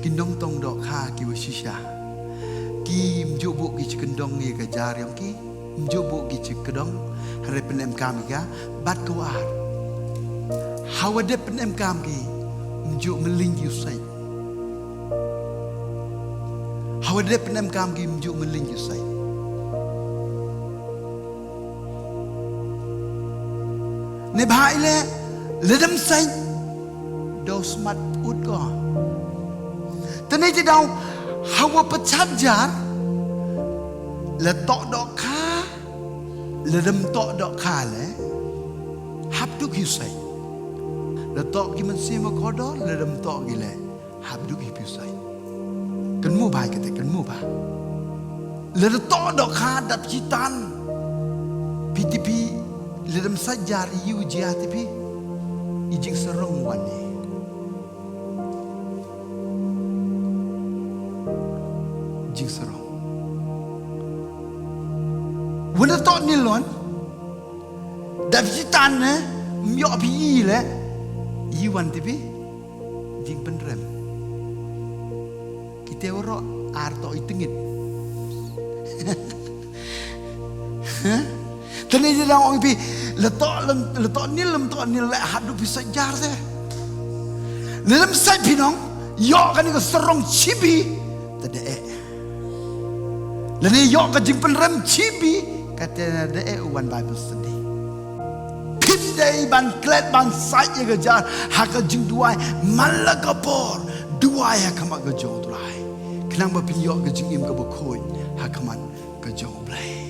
Kindong tong dok kha ki washisha. Ki mjubu ki cikendong ye gajar yang ki mjubu ki cikedong hari penem kami ka bat kuar. Hawade penem kami mjuk meling yusai. Hawade penem kami mjuk meling yusai. Ne bhai le ledam sai do smat ut ko. Tene je dau hawa pechat jar le tok dok kha le dem tok dok kha le hab duk yusai le tok ki man si ma kodo le dem tok gi le hab duk yusai kan mu bai kete kan mu ba le tok dok kha dap citan PTP le dem sajar yu jia tipi ijing serong wan ni jing serong wala tok ni lon dap citan ne myo pi le yiwan tipi jing penrem kita oro arto itengit tani je dang ong pi letok ni le hadu pi sajar se lem sai pinong yo kan ko serong chibi tade lene yo ka jing penrem chibi kata de one Bible study pindai ban klet ban sai ye gajar hak jing duai malakapor duai hakamak ga jong duai kenang ba pinyo ga jing im ga ba khoi hakaman ga jong blai